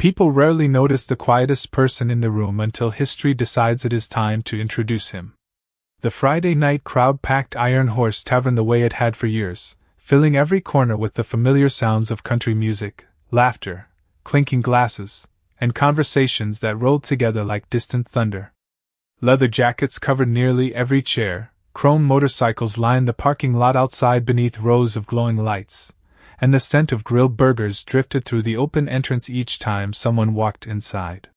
People rarely notice the quietest person in the room until history decides it is time to introduce him. The Friday night crowd packed Iron Horse Tavern the way it had for years, filling every corner with the familiar sounds of country music, laughter, clinking glasses, and conversations that rolled together like distant thunder. Leather jackets covered nearly every chair, chrome motorcycles lined the parking lot outside beneath rows of glowing lights, and the scent of grilled burgers drifted through the open entrance each time someone walked inside.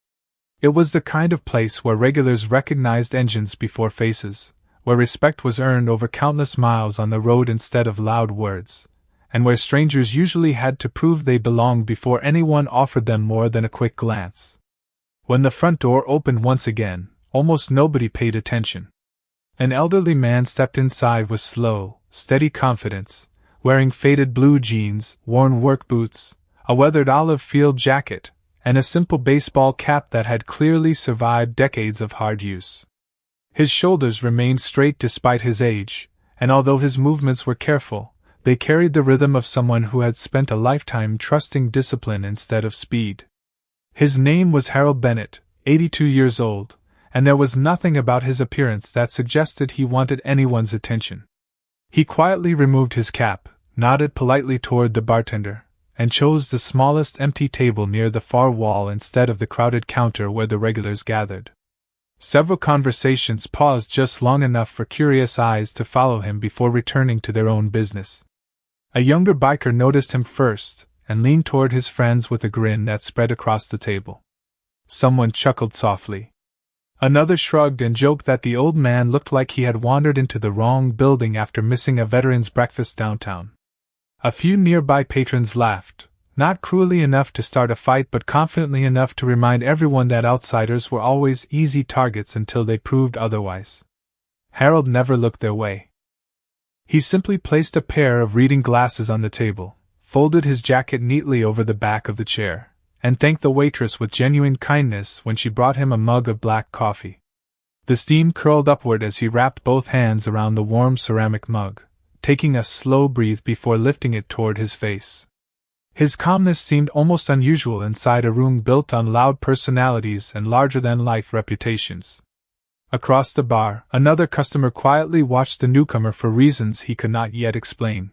It was the kind of place where regulars recognized engines before faces, where respect was earned over countless miles on the road instead of loud words, and where strangers usually had to prove they belonged before anyone offered them more than a quick glance. When the front door opened once again, almost nobody paid attention. An elderly man stepped inside with slow, steady confidence, wearing faded blue jeans, worn work boots, a weathered olive field jacket, and a simple baseball cap that had clearly survived decades of hard use. His shoulders remained straight despite his age, and although his movements were careful, they carried the rhythm of someone who had spent a lifetime trusting discipline instead of speed. His name was Harold Bennett, 82 years old, and there was nothing about his appearance that suggested he wanted anyone's attention. He quietly removed his cap, nodded politely toward the bartender, and chose the smallest empty table near the far wall instead of the crowded counter where the regulars gathered. Several conversations paused just long enough for curious eyes to follow him before returning to their own business. A younger biker noticed him first, and leaned toward his friends with a grin that spread across the table. Someone chuckled softly. Another shrugged and joked that the old man looked like he had wandered into the wrong building after missing a veteran's breakfast downtown. A few nearby patrons laughed, not cruelly enough to start a fight but confidently enough to remind everyone that outsiders were always easy targets until they proved otherwise. Harold never looked their way. He simply placed a pair of reading glasses on the table, folded his jacket neatly over the back of the chair, and thanked the waitress with genuine kindness when she brought him a mug of black coffee. The steam curled upward as he wrapped both hands around the warm ceramic mug, taking a slow breath before lifting it toward his face. His calmness seemed almost unusual inside a room built on loud personalities and larger-than-life reputations. Across the bar, another customer quietly watched the newcomer for reasons he could not yet explain.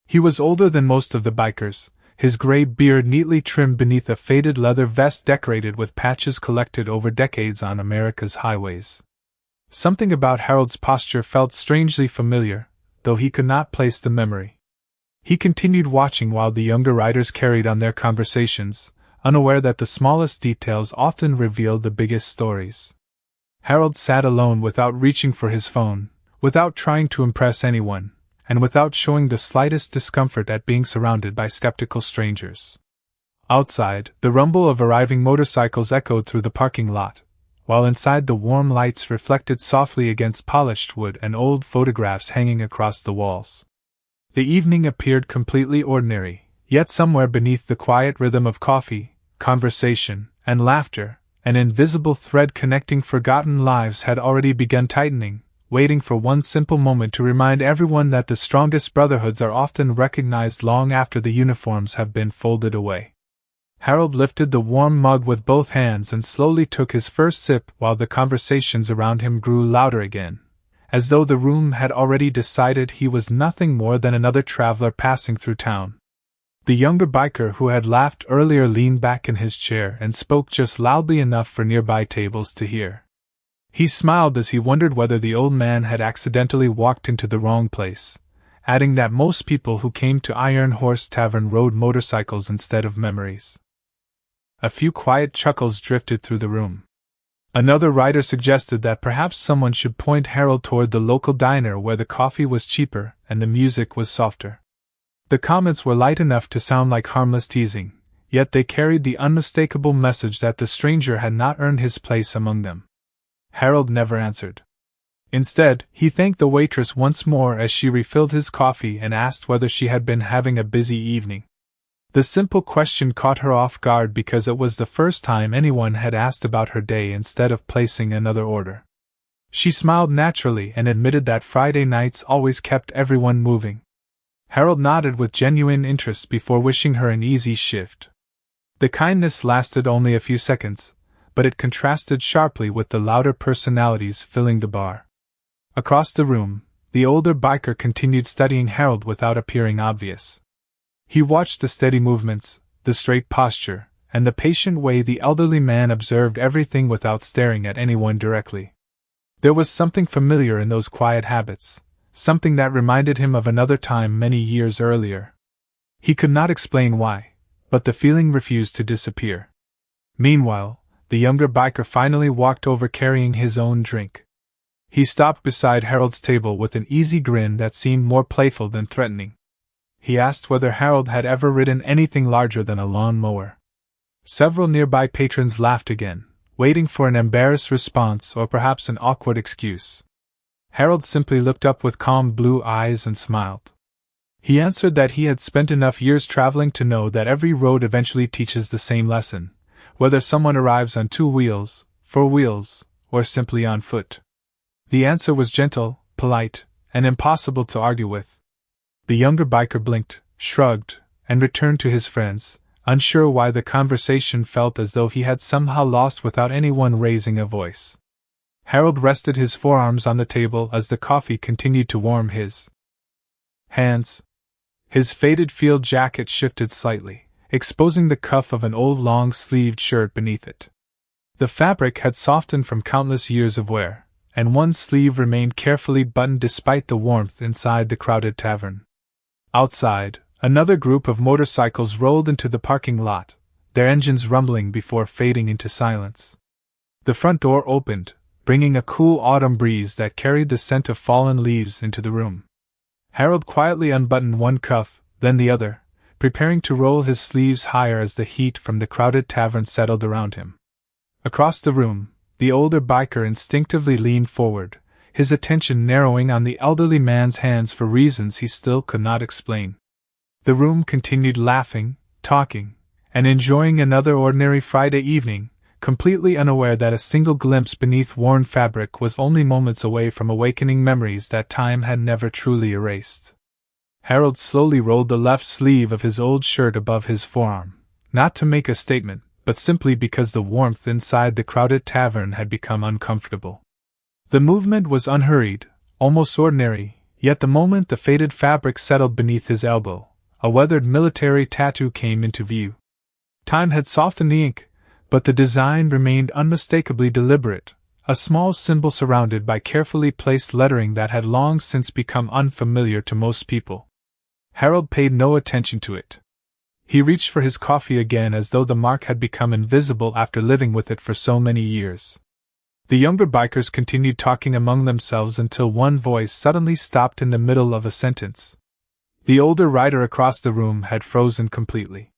He was older than most of the bikers, his gray beard neatly trimmed beneath a faded leather vest decorated with patches collected over decades on America's highways. Something about Harold's posture felt strangely familiar, though he could not place the memory. He continued watching while the younger riders carried on their conversations, unaware that the smallest details often revealed the biggest stories. Harold sat alone without reaching for his phone, without trying to impress anyone, and without showing the slightest discomfort at being surrounded by skeptical strangers. Outside, the rumble of arriving motorcycles echoed through the parking lot, while inside the warm lights reflected softly against polished wood and old photographs hanging across the walls. The evening appeared completely ordinary, yet somewhere beneath the quiet rhythm of coffee, conversation, and laughter, an invisible thread connecting forgotten lives had already begun tightening, waiting for one simple moment to remind everyone that the strongest brotherhoods are often recognized long after the uniforms have been folded away. Harold lifted the warm mug with both hands and slowly took his first sip while the conversations around him grew louder again, as though the room had already decided he was nothing more than another traveler passing through town. The younger biker who had laughed earlier leaned back in his chair and spoke just loudly enough for nearby tables to hear. He smiled as he wondered whether the old man had accidentally walked into the wrong place, adding that most people who came to Iron Horse Tavern rode motorcycles instead of memories. A few quiet chuckles drifted through the room. Another rider suggested that perhaps someone should point Harold toward the local diner where the coffee was cheaper and the music was softer. The comments were light enough to sound like harmless teasing, yet they carried the unmistakable message that the stranger had not earned his place among them. Harold never answered. Instead, he thanked the waitress once more as she refilled his coffee and asked whether she had been having a busy evening. The simple question caught her off guard because it was the first time anyone had asked about her day instead of placing another order. She smiled naturally and admitted that Friday nights always kept everyone moving. Harold nodded with genuine interest before wishing her an easy shift. The kindness lasted only a few seconds, but it contrasted sharply with the louder personalities filling the bar. Across the room, the older biker continued studying Harold without appearing obvious. He watched the steady movements, the straight posture, and the patient way the elderly man observed everything without staring at anyone directly. There was something familiar in those quiet habits, something that reminded him of another time many years earlier. He could not explain why, but the feeling refused to disappear. Meanwhile, the younger biker finally walked over carrying his own drink. He stopped beside Harold's table with an easy grin that seemed more playful than threatening. He asked whether Harold had ever ridden anything larger than a lawn mower. Several nearby patrons laughed again, waiting for an embarrassed response or perhaps an awkward excuse. Harold simply looked up with calm blue eyes and smiled. He answered that he had spent enough years traveling to know that every road eventually teaches the same lesson, whether someone arrives on 2 wheels, 4 wheels, or simply on foot. The answer was gentle, polite, and impossible to argue with. The younger biker blinked, shrugged, and returned to his friends, unsure why the conversation felt as though he had somehow lost without anyone raising a voice. Harold rested his forearms on the table as the coffee continued to warm his hands. His faded field jacket shifted slightly, exposing the cuff of an old long-sleeved shirt beneath it. The fabric had softened from countless years of wear, and one sleeve remained carefully buttoned despite the warmth inside the crowded tavern. Outside, another group of motorcycles rolled into the parking lot, their engines rumbling before fading into silence. The front door opened, bringing a cool autumn breeze that carried the scent of fallen leaves into the room. Harold quietly unbuttoned one cuff, then the other, preparing to roll his sleeves higher as the heat from the crowded tavern settled around him. Across the room, the older biker instinctively leaned forward, his attention narrowing on the elderly man's hands for reasons he still could not explain. The room continued laughing, talking, and enjoying another ordinary Friday evening, completely unaware that a single glimpse beneath worn fabric was only moments away from awakening memories that time had never truly erased. Harold slowly rolled the left sleeve of his old shirt above his forearm, not to make a statement, but simply because the warmth inside the crowded tavern had become uncomfortable. The movement was unhurried, almost ordinary, yet the moment the faded fabric settled beneath his elbow, a weathered military tattoo came into view. Time had softened the ink, but the design remained unmistakably deliberate, a small symbol surrounded by carefully placed lettering that had long since become unfamiliar to most people. Harold paid no attention to it. He reached for his coffee again as though the mark had become invisible after living with it for so many years. The younger bikers continued talking among themselves until one voice suddenly stopped in the middle of a sentence. The older rider across the room had frozen completely.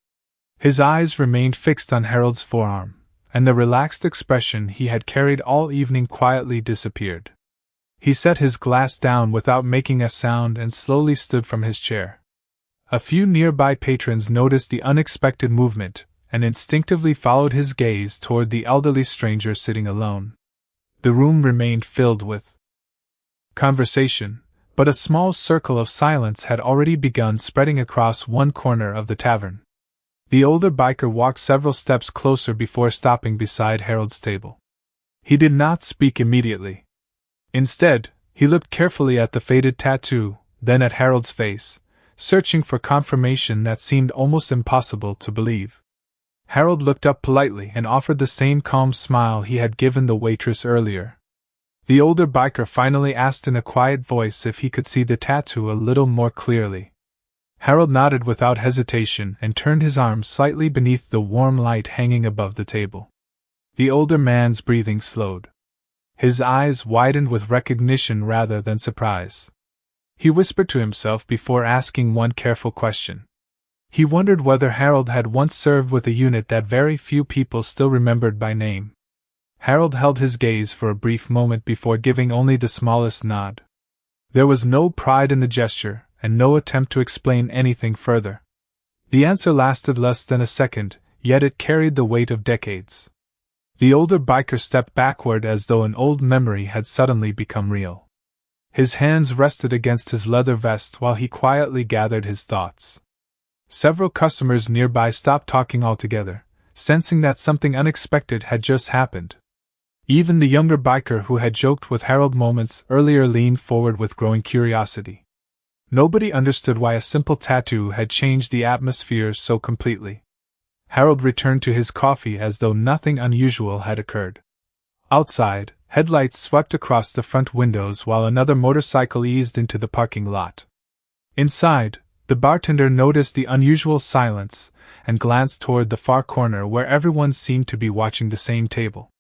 His eyes remained fixed on Harold's forearm, and the relaxed expression he had carried all evening quietly disappeared. He set his glass down without making a sound and slowly stood from his chair. A few nearby patrons noticed the unexpected movement and instinctively followed his gaze toward the elderly stranger sitting alone. The room remained filled with conversation, but a small circle of silence had already begun spreading across one corner of the tavern. The older biker walked several steps closer before stopping beside Harold's table. He did not speak immediately. Instead, he looked carefully at the faded tattoo, then at Harold's face, searching for confirmation that seemed almost impossible to believe. Harold looked up politely and offered the same calm smile he had given the waitress earlier. The older biker finally asked in a quiet voice if he could see the tattoo a little more clearly. Harold nodded without hesitation and turned his arm slightly beneath the warm light hanging above the table. The older man's breathing slowed. His eyes widened with recognition rather than surprise. He whispered to himself before asking one careful question. He wondered whether Harold had once served with a unit that very few people still remembered by name. Harold held his gaze for a brief moment before giving only the smallest nod. There was no pride in the gesture, and no attempt to explain anything further. The answer lasted less than a second, yet it carried the weight of decades. The older biker stepped backward as though an old memory had suddenly become real. His hands rested against his leather vest while he quietly gathered his thoughts. Several customers nearby stopped talking altogether, sensing that something unexpected had just happened. Even the younger biker who had joked with Harold moments earlier leaned forward with growing curiosity. Nobody understood why a simple tattoo had changed the atmosphere so completely. Harold returned to his coffee as though nothing unusual had occurred. Outside, headlights swept across the front windows while another motorcycle eased into the parking lot. Inside, the bartender noticed the unusual silence and glanced toward the far corner where everyone seemed to be watching the same table.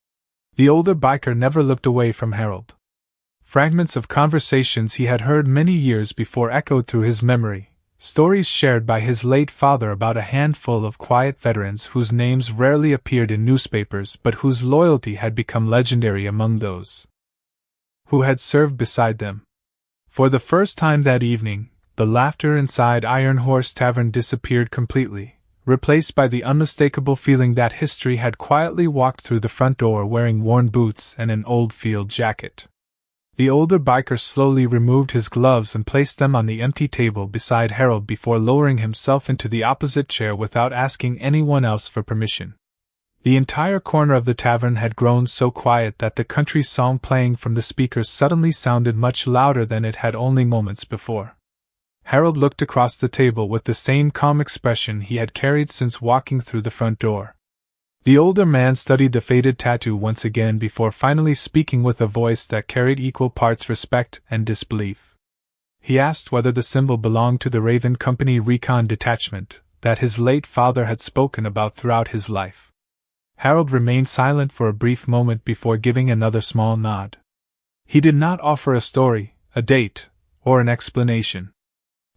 The older biker never looked away from Harold. Fragments of conversations he had heard many years before echoed through his memory, stories shared by his late father about a handful of quiet veterans whose names rarely appeared in newspapers but whose loyalty had become legendary among those who had served beside them. For the first time that evening, the laughter inside Iron Horse Tavern disappeared completely, replaced by the unmistakable feeling that history had quietly walked through the front door wearing worn boots and an old field jacket. The older biker slowly removed his gloves and placed them on the empty table beside Harold before lowering himself into the opposite chair without asking anyone else for permission. The entire corner of the tavern had grown so quiet that the country song playing from the speakers suddenly sounded much louder than it had only moments before. Harold looked across the table with the same calm expression he had carried since walking through the front door. The older man studied the faded tattoo once again before finally speaking with a voice that carried equal parts respect and disbelief. He asked whether the symbol belonged to the Raven Company Recon Detachment that his late father had spoken about throughout his life. Harold remained silent for a brief moment before giving another small nod. He did not offer a story, a date, or an explanation.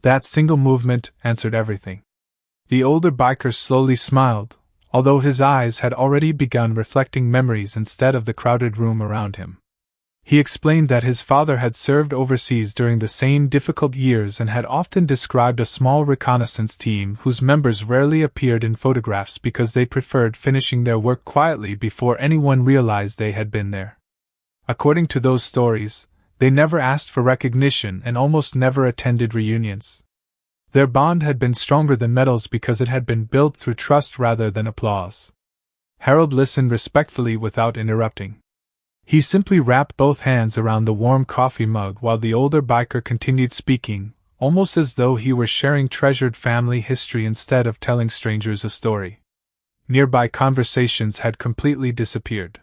That single movement answered everything. The older biker slowly smiled, although his eyes had already begun reflecting memories instead of the crowded room around him. He explained that his father had served overseas during the same difficult years and had often described a small reconnaissance team whose members rarely appeared in photographs because they preferred finishing their work quietly before anyone realized they had been there. According to those stories, they never asked for recognition and almost never attended reunions. Their bond had been stronger than medals because it had been built through trust rather than applause. Harold listened respectfully without interrupting. He simply wrapped both hands around the warm coffee mug while the older biker continued speaking, almost as though he were sharing treasured family history instead of telling strangers a story. Nearby conversations had completely disappeared.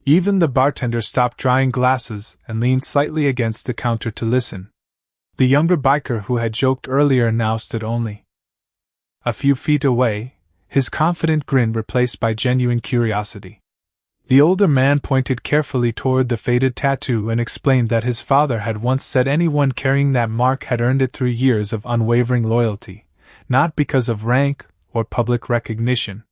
Even the bartender stopped drying glasses and leaned slightly against the counter to listen. The younger biker who had joked earlier now stood only a few feet away, his confident grin replaced by genuine curiosity. The older man pointed carefully toward the faded tattoo and explained that his father had once said anyone carrying that mark had earned it through years of unwavering loyalty, not because of rank or public recognition.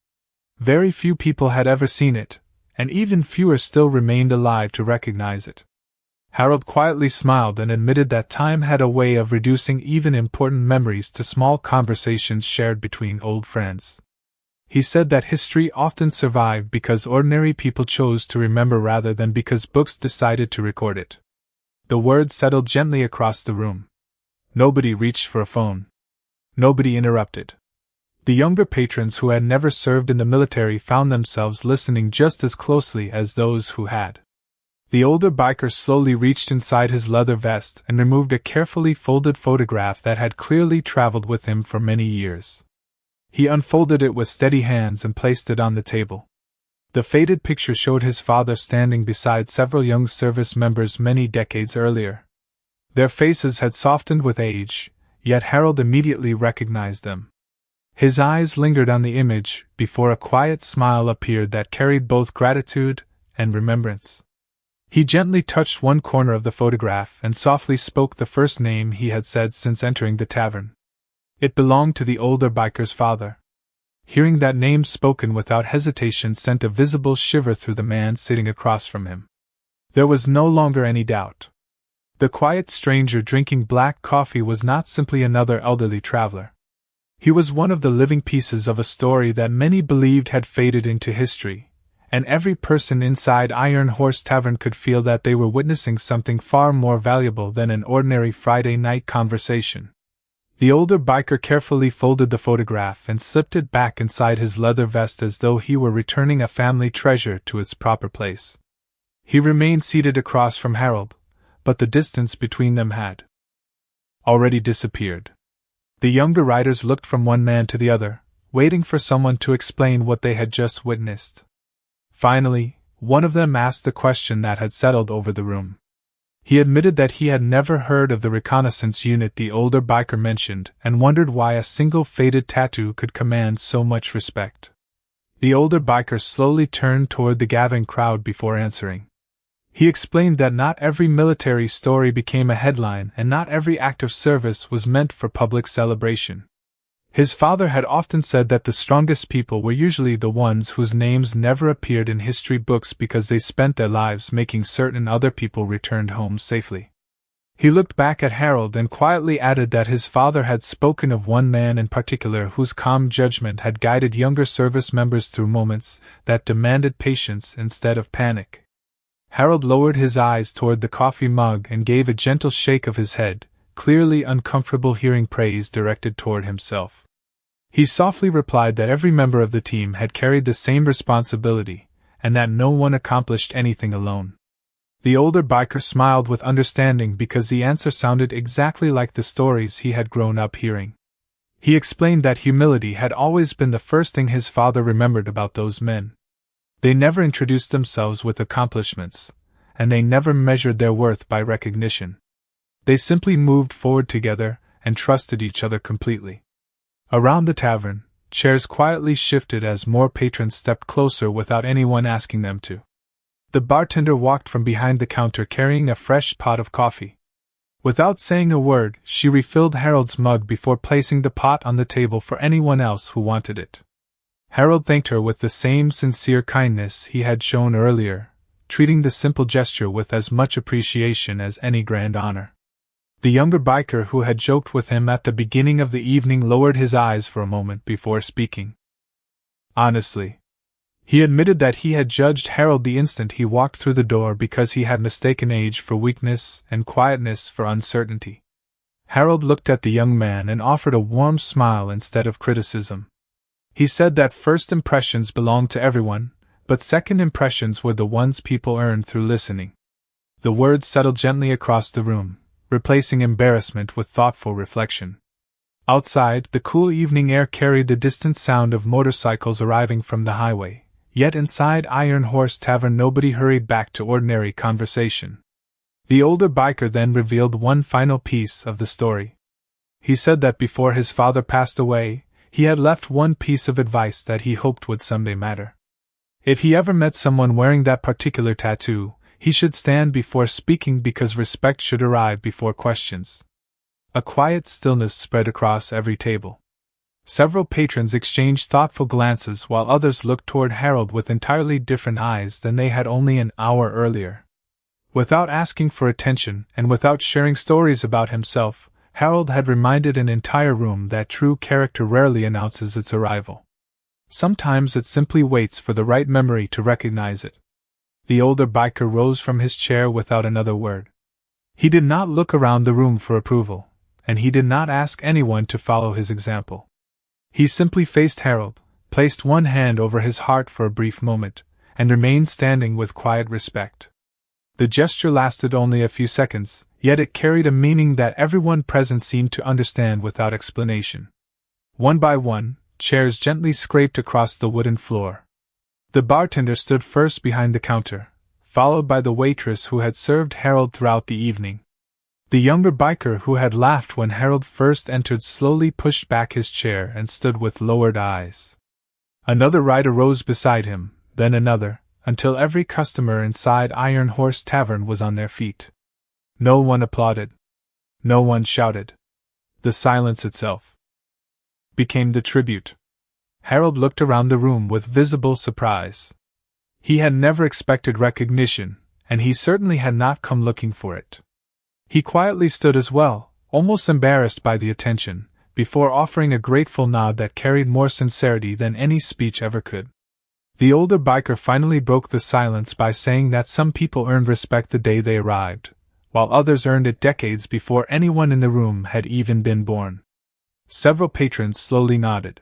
Very few people had ever seen it, and even fewer still remained alive to recognize it. Harold quietly smiled and admitted that time had a way of reducing even important memories to small conversations shared between old friends. He said that history often survived because ordinary people chose to remember rather than because books decided to record it. The words settled gently across the room. Nobody reached for a phone. Nobody interrupted. The younger patrons who had never served in the military found themselves listening just as closely as those who had. The older biker slowly reached inside his leather vest and removed a carefully folded photograph that had clearly traveled with him for many years. He unfolded it with steady hands and placed it on the table. The faded picture showed his father standing beside several young service members many decades earlier. Their faces had softened with age, yet Harold immediately recognized them. His eyes lingered on the image before a quiet smile appeared that carried both gratitude and remembrance. He gently touched one corner of the photograph and softly spoke the first name he had said since entering the tavern. It belonged to the older biker's father. Hearing that name spoken without hesitation sent a visible shiver through the man sitting across from him. There was no longer any doubt. The quiet stranger drinking black coffee was not simply another elderly traveler. He was one of the living pieces of a story that many believed had faded into history, and every person inside Iron Horse Tavern could feel that they were witnessing something far more valuable than an ordinary Friday night conversation. The older biker carefully folded the photograph and slipped it back inside his leather vest as though he were returning a family treasure to its proper place. He remained seated across from Harold, but the distance between them had already disappeared. The younger riders looked from one man to the other, waiting for someone to explain what they had just witnessed. Finally, one of them asked the question that had settled over the room. He admitted that he had never heard of the reconnaissance unit the older biker mentioned and wondered why a single faded tattoo could command so much respect. The older biker slowly turned toward the gathering crowd before answering. He explained that not every military story became a headline and not every act of service was meant for public celebration. His father had often said that the strongest people were usually the ones whose names never appeared in history books because they spent their lives making certain other people returned home safely. He looked back at Harold and quietly added that his father had spoken of one man in particular whose calm judgment had guided younger service members through moments that demanded patience instead of panic. Harold lowered his eyes toward the coffee mug and gave a gentle shake of his head, clearly uncomfortable hearing praise directed toward himself. He softly replied that every member of the team had carried the same responsibility, and that no one accomplished anything alone. The older biker smiled with understanding because the answer sounded exactly like the stories he had grown up hearing. He explained that humility had always been the first thing his father remembered about those men. They never introduced themselves with accomplishments, and they never measured their worth by recognition. They simply moved forward together and trusted each other completely. Around the tavern, chairs quietly shifted as more patrons stepped closer without anyone asking them to. The bartender walked from behind the counter carrying a fresh pot of coffee. Without saying a word, she refilled Harold's mug before placing the pot on the table for anyone else who wanted it. Harold thanked her with the same sincere kindness he had shown earlier, treating the simple gesture with as much appreciation as any grand honor. The younger biker who had joked with him at the beginning of the evening lowered his eyes for a moment before speaking. Honestly, he admitted that he had judged Harold the instant he walked through the door because he had mistaken age for weakness and quietness for uncertainty. Harold looked at the young man and offered a warm smile instead of criticism. He said that first impressions belonged to everyone, but second impressions were the ones people earned through listening. The words settled gently across the room, replacing embarrassment with thoughtful reflection. Outside, the cool evening air carried the distant sound of motorcycles arriving from the highway, yet inside Iron Horse Tavern nobody hurried back to ordinary conversation. The older biker then revealed one final piece of the story. He said that before his father passed away, he had left one piece of advice that he hoped would someday matter. If he ever met someone wearing that particular tattoo, he should stand before speaking because respect should arrive before questions. A quiet stillness spread across every table. Several patrons exchanged thoughtful glances while others looked toward Harold with entirely different eyes than they had only an hour earlier. Without asking for attention and without sharing stories about himself, Harold had reminded an entire room that true character rarely announces its arrival. Sometimes it simply waits for the right memory to recognize it. The older biker rose from his chair without another word. He did not look around the room for approval, and he did not ask anyone to follow his example. He simply faced Harold, placed one hand over his heart for a brief moment, and remained standing with quiet respect. The gesture lasted only a few seconds, yet it carried a meaning that everyone present seemed to understand without explanation. One by one, chairs gently scraped across the wooden floor. The bartender stood first behind the counter, followed by the waitress who had served Harold throughout the evening. The younger biker who had laughed when Harold first entered slowly pushed back his chair and stood with lowered eyes. Another rider rose beside him, then another, until every customer inside Iron Horse Tavern was on their feet. No one applauded. No one shouted. The silence itself became the tribute. Harold looked around the room with visible surprise. He had never expected recognition, and he certainly had not come looking for it. He quietly stood as well, almost embarrassed by the attention, before offering a grateful nod that carried more sincerity than any speech ever could. The older biker finally broke the silence by saying that some people earned respect the day they arrived, while others earned it decades before anyone in the room had even been born. Several patrons slowly nodded.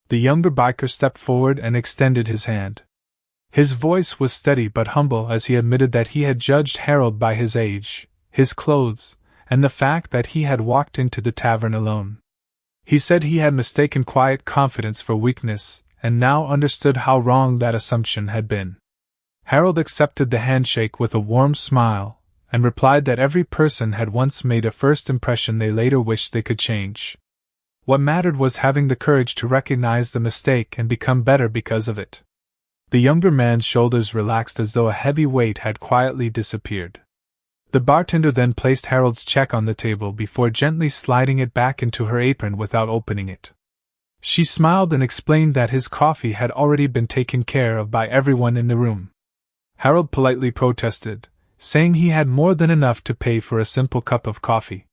The younger biker stepped forward and extended his hand. His voice was steady but humble as he admitted that he had judged Harold by his age, his clothes, and the fact that he had walked into the tavern alone. He said he had mistaken quiet confidence for weakness, and now understood how wrong that assumption had been. Harold accepted the handshake with a warm smile, and replied that every person had once made a first impression they later wished they could change. What mattered was having the courage to recognize the mistake and become better because of it. The younger man's shoulders relaxed as though a heavy weight had quietly disappeared. The bartender then placed Harold's check on the table before gently sliding it back into her apron without opening it. She smiled and explained that his coffee had already been taken care of by everyone in the room. Harold politely protested, saying he had more than enough to pay for a simple cup of coffee.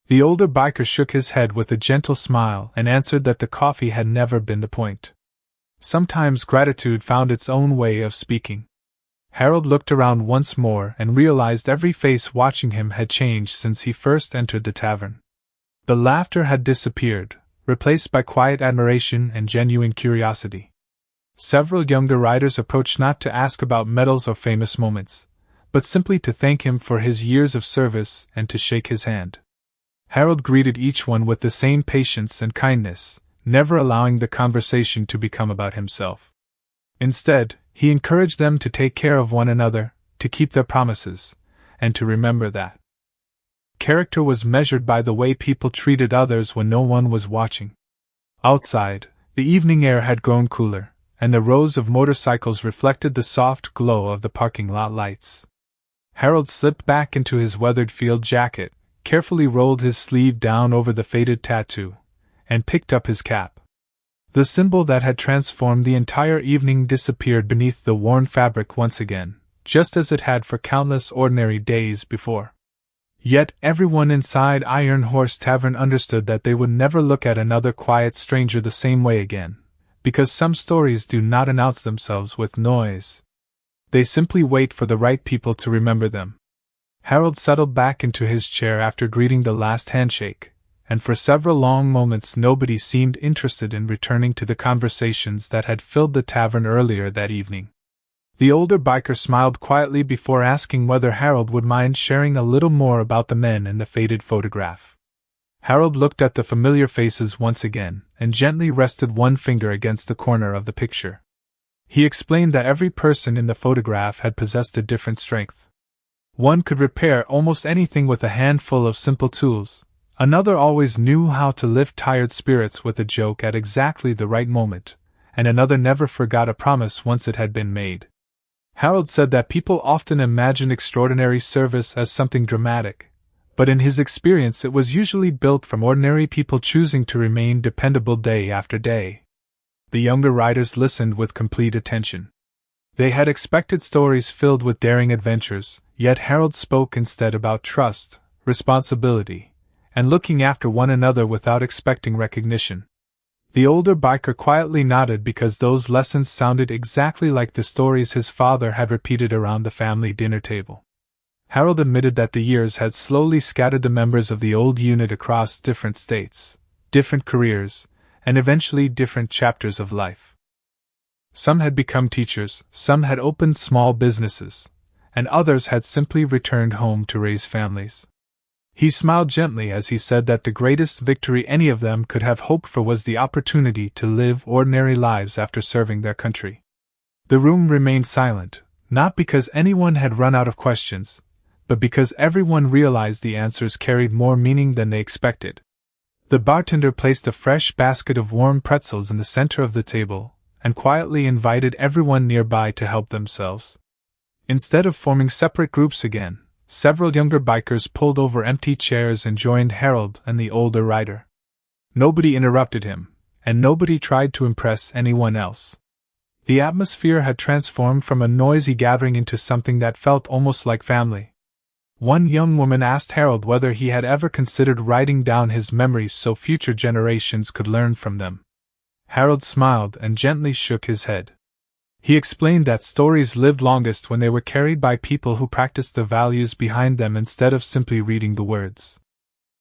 The older biker shook his head with a gentle smile and answered that the coffee had never been the point. Sometimes gratitude found its own way of speaking. Harold looked around once more and realized every face watching him had changed since he first entered the tavern. The laughter had disappeared, replaced by quiet admiration and genuine curiosity. Several younger riders approached not to ask about medals or famous moments, but simply to thank him for his years of service and to shake his hand. Harold greeted each one with the same patience and kindness, never allowing the conversation to become about himself. Instead, he encouraged them to take care of one another, to keep their promises, and to remember that character was measured by the way people treated others when no one was watching. Outside, the evening air had grown cooler, and the rows of motorcycles reflected the soft glow of the parking lot lights. Harold slipped back into his weathered field jacket, carefully rolled his sleeve down over the faded tattoo, and picked up his cap. The symbol that had transformed the entire evening disappeared beneath the worn fabric once again, just as it had for countless ordinary days before. Yet everyone inside Iron Horse Tavern understood that they would never look at another quiet stranger the same way again, because some stories do not announce themselves with noise. They simply wait for the right people to remember them. Harold settled back into his chair after greeting the last handshake, and for several long moments nobody seemed interested in returning to the conversations that had filled the tavern earlier that evening. The older biker smiled quietly before asking whether Harold would mind sharing a little more about the men in the faded photograph. Harold looked at the familiar faces once again, and gently rested one finger against the corner of the picture. He explained that every person in the photograph had possessed a different strength. One could repair almost anything with a handful of simple tools. Another always knew how to lift tired spirits with a joke at exactly the right moment, and another never forgot a promise once it had been made. Harold said that people often imagine extraordinary service as something dramatic, but in his experience it was usually built from ordinary people choosing to remain dependable day after day. The younger riders listened with complete attention. They had expected stories filled with daring adventures, yet Harold spoke instead about trust, responsibility, and looking after one another without expecting recognition. The older biker quietly nodded because those lessons sounded exactly like the stories his father had repeated around the family dinner table. Harold admitted that the years had slowly scattered the members of the old unit across different states, different careers, and eventually different chapters of life. Some had become teachers, some had opened small businesses, and others had simply returned home to raise families. He smiled gently as he said that the greatest victory any of them could have hoped for was the opportunity to live ordinary lives after serving their country. The room remained silent, not because anyone had run out of questions, but because everyone realized the answers carried more meaning than they expected. The bartender placed a fresh basket of warm pretzels in the center of the table, and quietly invited everyone nearby to help themselves. Instead of forming separate groups again, several younger bikers pulled over empty chairs and joined Harold and the older rider. Nobody interrupted him, and nobody tried to impress anyone else. The atmosphere had transformed from a noisy gathering into something that felt almost like family. One young woman asked Harold whether he had ever considered writing down his memories so future generations could learn from them. Harold smiled and gently shook his head. He explained that stories lived longest when they were carried by people who practiced the values behind them instead of simply reading the words.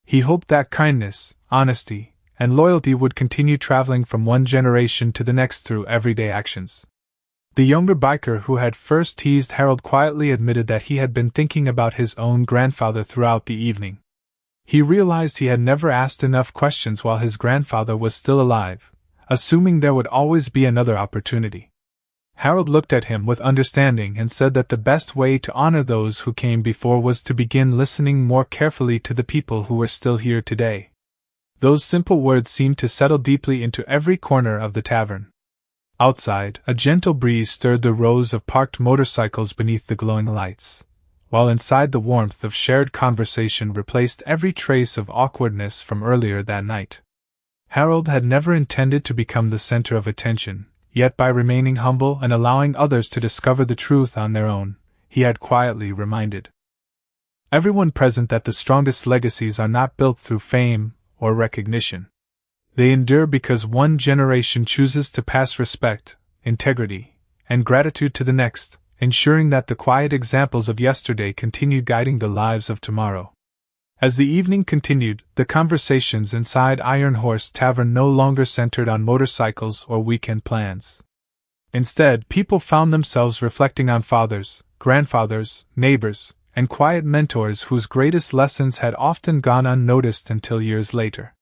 He hoped that kindness, honesty, and loyalty would continue traveling from one generation to the next through everyday actions. The younger biker who had first teased Harold quietly admitted that he had been thinking about his own grandfather throughout the evening. He realized he had never asked enough questions while his grandfather was still alive, assuming there would always be another opportunity. Harold looked at him with understanding and said that the best way to honor those who came before was to begin listening more carefully to the people who were still here today. Those simple words seemed to settle deeply into every corner of the tavern. Outside, a gentle breeze stirred the rows of parked motorcycles beneath the glowing lights, while inside the warmth of shared conversation replaced every trace of awkwardness from earlier that night. Harold had never intended to become the center of attention, yet by remaining humble and allowing others to discover the truth on their own, he had quietly reminded everyone present that the strongest legacies are not built through fame or recognition. They endure because one generation chooses to pass respect, integrity, and gratitude to the next, ensuring that the quiet examples of yesterday continue guiding the lives of tomorrow. As the evening continued, the conversations inside Iron Horse Tavern no longer centered on motorcycles or weekend plans. Instead, people found themselves reflecting on fathers, grandfathers, neighbors, and quiet mentors whose greatest lessons had often gone unnoticed until years later.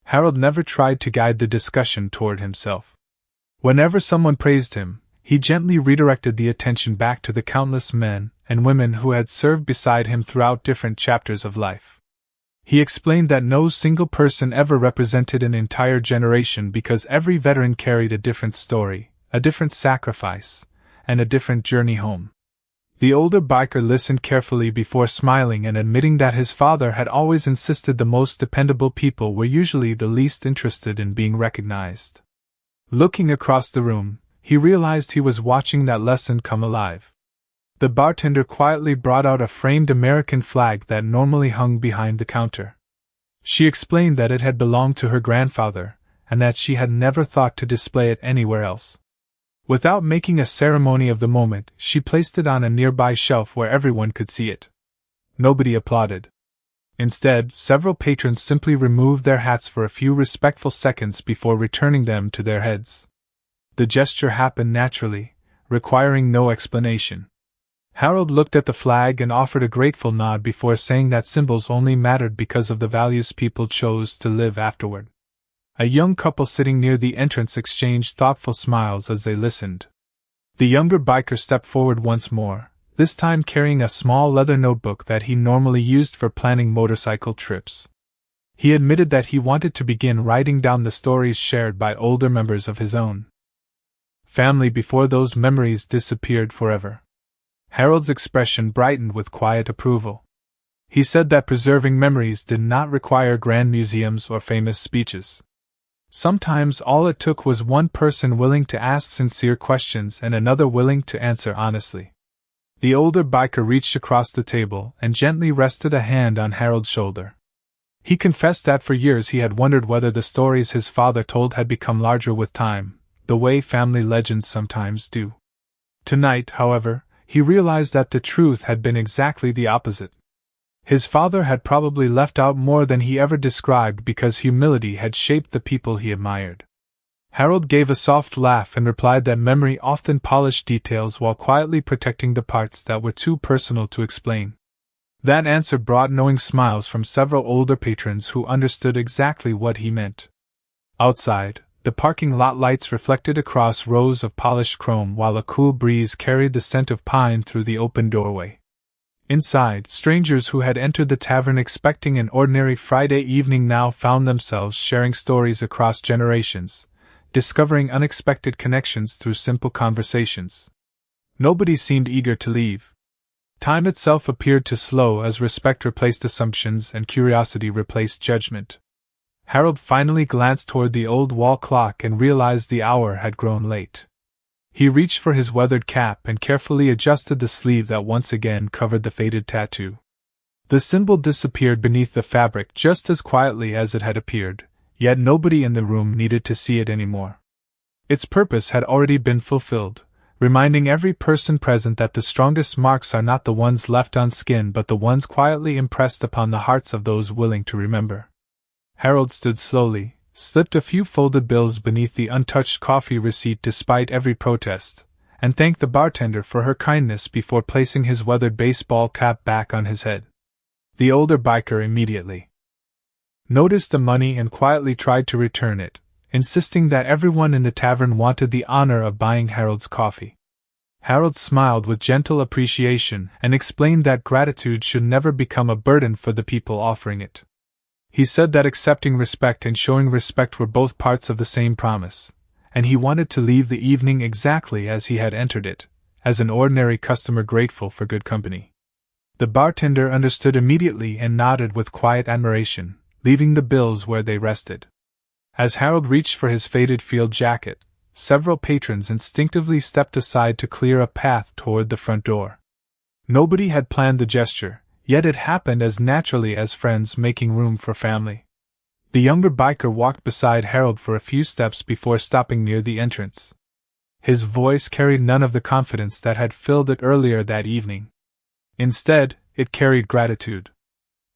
Harold never tried to guide the discussion toward himself. Whenever someone praised him, he gently redirected the attention back to the countless men and women who had served beside him throughout different chapters of life. He explained that no single person ever represented an entire generation because every veteran carried a different story, a different sacrifice, and a different journey home. The older biker listened carefully before smiling and admitting that his father had always insisted the most dependable people were usually the least interested in being recognized. Looking across the room, he realized he was watching that lesson come alive. The bartender quietly brought out a framed American flag that normally hung behind the counter. She explained that it had belonged to her grandfather, and that she had never thought to display it anywhere else. Without making a ceremony of the moment, she placed it on a nearby shelf where everyone could see it. Nobody applauded. Instead, several patrons simply removed their hats for a few respectful seconds before returning them to their heads. The gesture happened naturally, requiring no explanation. Harold looked at the flag and offered a grateful nod before saying that symbols only mattered because of the values people chose to live afterward. A young couple sitting near the entrance exchanged thoughtful smiles as they listened. The younger biker stepped forward once more, this time carrying a small leather notebook that he normally used for planning motorcycle trips. He admitted that he wanted to begin writing down the stories shared by older members of his own family before those memories disappeared forever. Harold's expression brightened with quiet approval. He said that preserving memories did not require grand museums or famous speeches. Sometimes all it took was one person willing to ask sincere questions and another willing to answer honestly. The older biker reached across the table and gently rested a hand on Harold's shoulder. He confessed that for years he had wondered whether the stories his father told had become larger with time, the way family legends sometimes do. Tonight, however, he realized that the truth had been exactly the opposite. His father had probably left out more than he ever described because humility had shaped the people he admired. Harold gave a soft laugh and replied that memory often polished details while quietly protecting the parts that were too personal to explain. That answer brought knowing smiles from several older patrons who understood exactly what he meant. Outside, the parking lot lights reflected across rows of polished chrome while a cool breeze carried the scent of pine through the open doorway. Inside, strangers who had entered the tavern expecting an ordinary Friday evening now found themselves sharing stories across generations, discovering unexpected connections through simple conversations. Nobody seemed eager to leave. Time itself appeared to slow as respect replaced assumptions and curiosity replaced judgment. Harold finally glanced toward the old wall clock and realized the hour had grown late. He reached for his weathered cap and carefully adjusted the sleeve that once again covered the faded tattoo. The symbol disappeared beneath the fabric just as quietly as it had appeared, yet nobody in the room needed to see it anymore. Its purpose had already been fulfilled, reminding every person present that the strongest marks are not the ones left on skin but the ones quietly impressed upon the hearts of those willing to remember. Harold stood slowly, slipped a few folded bills beneath the untouched coffee receipt despite every protest, and thanked the bartender for her kindness before placing his weathered baseball cap back on his head. The older biker immediately noticed the money and quietly tried to return it, insisting that everyone in the tavern wanted the honor of buying Harold's coffee. Harold smiled with gentle appreciation and explained that gratitude should never become a burden for the people offering it. He said that accepting respect and showing respect were both parts of the same promise, and he wanted to leave the evening exactly as he had entered it, as an ordinary customer grateful for good company. The bartender understood immediately and nodded with quiet admiration, leaving the bills where they rested. As Harold reached for his faded field jacket, several patrons instinctively stepped aside to clear a path toward the front door. Nobody had planned the gesture, yet it happened as naturally as friends making room for family. The younger biker walked beside Harold for a few steps before stopping near the entrance. His voice carried none of the confidence that had filled it earlier that evening. Instead, it carried gratitude.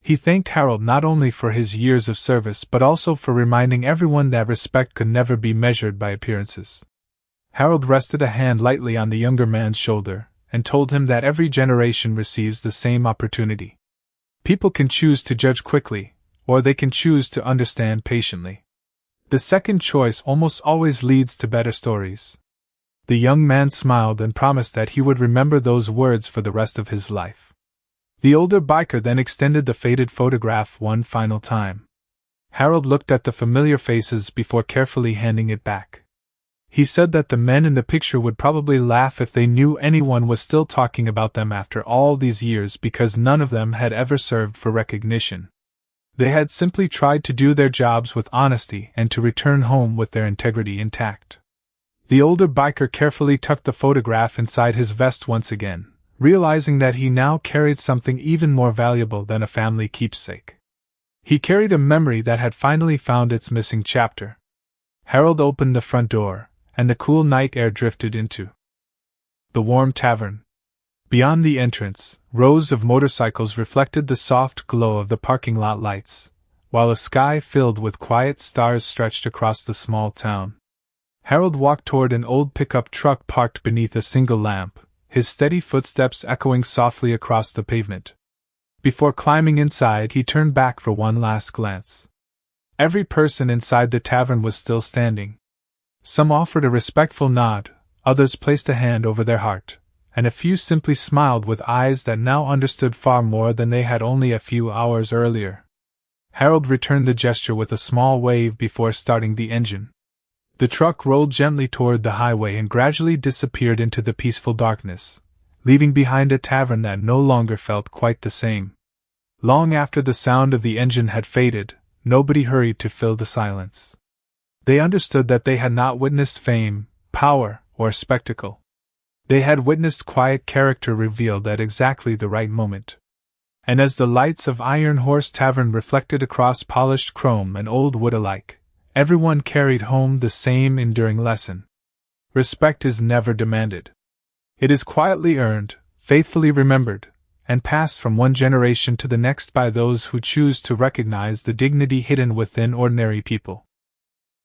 He thanked Harold not only for his years of service but also for reminding everyone that respect could never be measured by appearances. Harold rested a hand lightly on the younger man's shoulder and told him that every generation receives the same opportunity. People can choose to judge quickly, or they can choose to understand patiently. The second choice almost always leads to better stories. The young man smiled and promised that he would remember those words for the rest of his life. The older biker then extended the faded photograph one final time. Harold looked at the familiar faces before carefully handing it back. He said that the men in the picture would probably laugh if they knew anyone was still talking about them after all these years because none of them had ever served for recognition. They had simply tried to do their jobs with honesty and to return home with their integrity intact. The older biker carefully tucked the photograph inside his vest once again, realizing that he now carried something even more valuable than a family keepsake. He carried a memory that had finally found its missing chapter. Harold opened the front door, and the cool night air drifted into the warm tavern. Beyond the entrance, rows of motorcycles reflected the soft glow of the parking lot lights, while a sky filled with quiet stars stretched across the small town. Harold walked toward an old pickup truck parked beneath a single lamp, his steady footsteps echoing softly across the pavement. Before climbing inside, he turned back for one last glance. Every person inside the tavern was still standing. Some offered a respectful nod, others placed a hand over their heart, and a few simply smiled with eyes that now understood far more than they had only a few hours earlier. Harold returned the gesture with a small wave before starting the engine. The truck rolled gently toward the highway and gradually disappeared into the peaceful darkness, leaving behind a tavern that no longer felt quite the same. Long after the sound of the engine had faded, nobody hurried to fill the silence. They understood that they had not witnessed fame, power, or spectacle. They had witnessed quiet character revealed at exactly the right moment. And as the lights of Iron Horse Tavern reflected across polished chrome and old wood alike, everyone carried home the same enduring lesson. Respect is never demanded. It is quietly earned, faithfully remembered, and passed from one generation to the next by those who choose to recognize the dignity hidden within ordinary people.